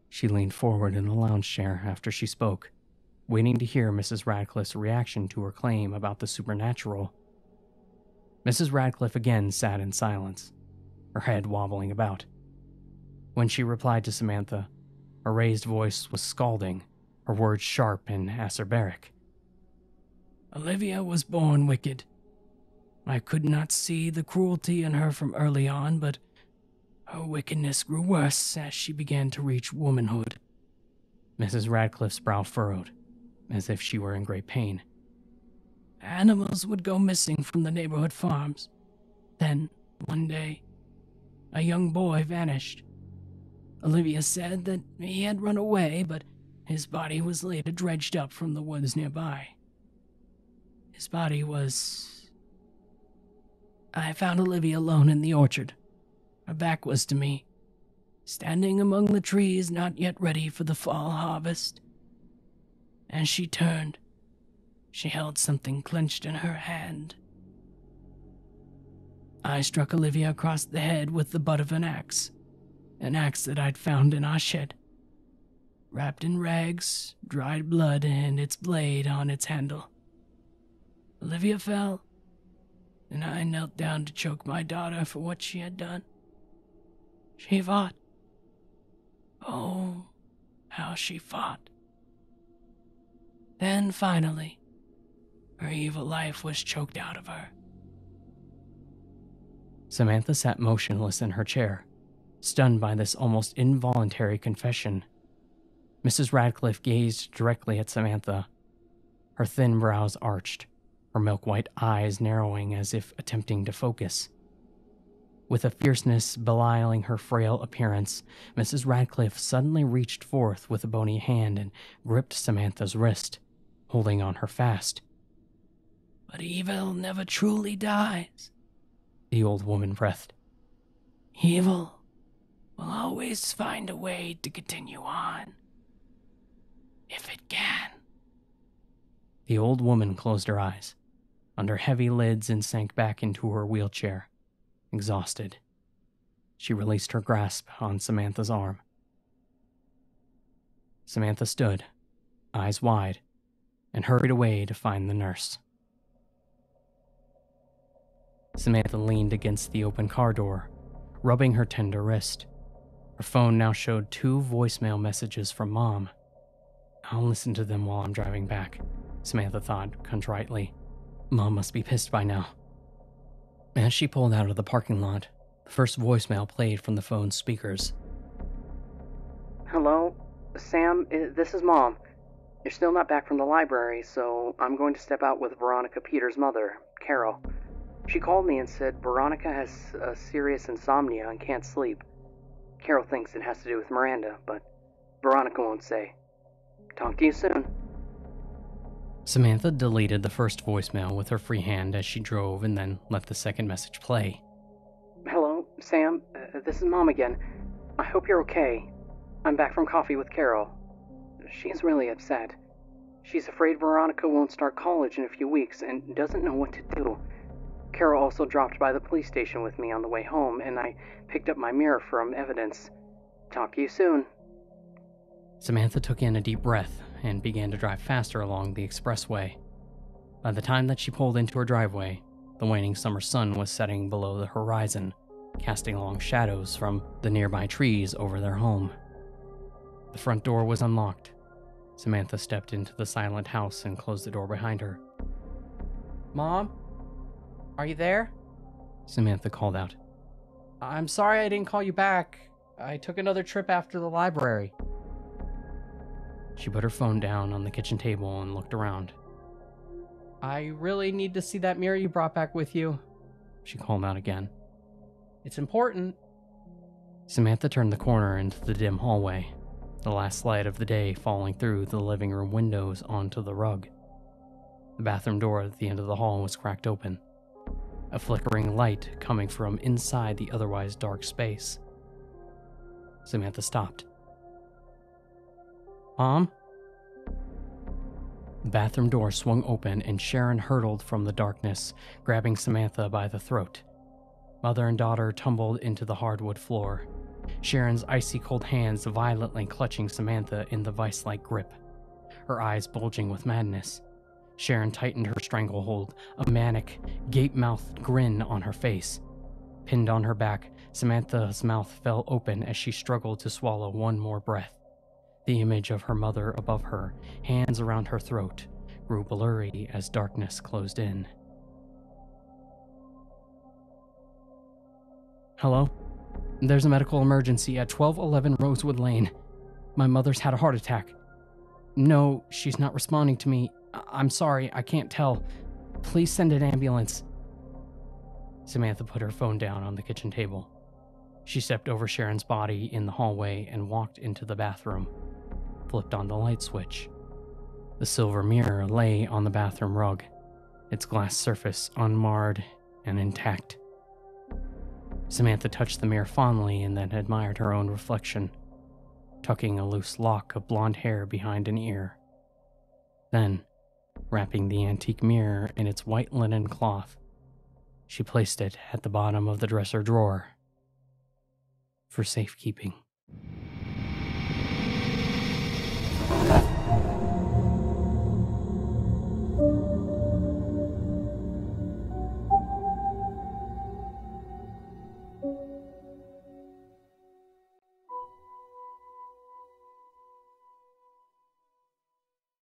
S1: She leaned forward in the lounge chair after she spoke, waiting to hear Mrs. Radcliffe's reaction to her claim about the supernatural. Mrs. Radcliffe again sat in silence, her head wobbling about. When she replied to Samantha, her raised voice was scalding, her words sharp and acerbic.
S2: "Olivia was born wicked. I could not see the cruelty in her from early on, but her wickedness grew worse as she began to reach womanhood."
S1: Mrs. Radcliffe's brow furrowed, as if she were in great pain.
S2: "Animals would go missing from the neighborhood farms. Then, one day, a young boy vanished. Olivia said that he had run away, but his body was later dredged up from the woods nearby. His body was... I found Olivia alone in the orchard. Her back was to me, standing among the trees not yet ready for the fall harvest. As she turned, she held something clenched in her hand. I struck Olivia across the head with the butt of an axe that I'd found in our shed, wrapped in rags, dried blood, and its blade on its handle. Olivia fell, and I knelt down to choke my daughter for what she had done. She fought. Oh, how she fought. Then, finally, her evil life was choked out of her."
S1: Samantha sat motionless in her chair, stunned by this almost involuntary confession. Mrs. Radcliffe gazed directly at Samantha, her thin brows arched, her milk-white eyes narrowing as if attempting to focus. With a fierceness beliing her frail appearance, Mrs. Radcliffe suddenly reached forth with a bony hand and gripped Samantha's wrist, holding on her fast.
S2: "But evil never truly dies,"
S1: the old woman breathed.
S2: "Evil will always find a way to continue on. If it can."
S1: The old woman closed her eyes, under heavy lids, and sank back into her wheelchair, exhausted. She released her grasp on Samantha's arm. Samantha stood, eyes wide, and hurried away to find the nurse. Samantha leaned against the open car door, rubbing her tender wrist. Her phone now showed 2 voicemail messages from Mom. "I'll listen to them while I'm driving back," Samantha thought contritely. Mom must be pissed by now. As she pulled out of the parking lot, the first voicemail played from the phone's speakers.
S3: "Hello? Sam, this is Mom. You're still not back from the library, so I'm going to step out with Veronica Peter's mother, Carol. She called me and said Veronica has a serious insomnia and can't sleep. Carol thinks it has to do with Miranda, but Veronica won't say. Talk to you soon."
S1: Samantha deleted the first voicemail with her free hand as she drove and then let the second message play.
S3: "Hello, Sam. This is Mom again. I hope you're okay. I'm back from coffee with Carol. She's really upset. She's afraid Veronica won't start college in a few weeks and doesn't know what to do. Carol also dropped by the police station with me on the way home, and I picked up my mirror from evidence. Talk to you soon."
S1: Samantha took in a deep breath and began to drive faster along the expressway. By the time that she pulled into her driveway, the waning summer sun was setting below the horizon, casting long shadows from the nearby trees over their home. The front door was unlocked. Samantha stepped into the silent house and closed the door behind her. "Mom? Are you there?" Samantha called out. "I'm sorry I didn't call you back. I took another trip after the library." She put her phone down on the kitchen table and looked around. "I really need to see that mirror you brought back with you," she called out again. "It's important." Samantha turned the corner into the dim hallway, the last light of the day falling through the living room windows onto the rug. The bathroom door at the end of the hall was cracked open, a flickering light coming from inside the otherwise dark space. Samantha stopped. "Mom?" The bathroom door swung open and Sharon hurtled from the darkness, grabbing Samantha by the throat. Mother and daughter tumbled into the hardwood floor, Sharon's icy cold hands violently clutching Samantha in the vice-like grip, her eyes bulging with madness. Sharon tightened her stranglehold, a manic, gape-mouthed grin on her face. Pinned on her back, Samantha's mouth fell open as she struggled to swallow one more breath. The image of her mother above her, hands around her throat, grew blurry as darkness closed in. "Hello? There's a medical emergency at 1211 Rosewood Lane. My mother's had a heart attack. No, she's not responding to me. I'm sorry, I can't tell. Please send an ambulance." Samantha put her phone down on the kitchen table. She stepped over Sharon's body in the hallway and walked into the bathroom, flipped on the light switch. The silver mirror lay on the bathroom rug, its glass surface unmarred and intact. Samantha touched the mirror fondly and then admired her own reflection, tucking a loose lock of blonde hair behind an ear. Then, wrapping the antique mirror in its white linen cloth, she placed it at the bottom of the dresser drawer for safekeeping.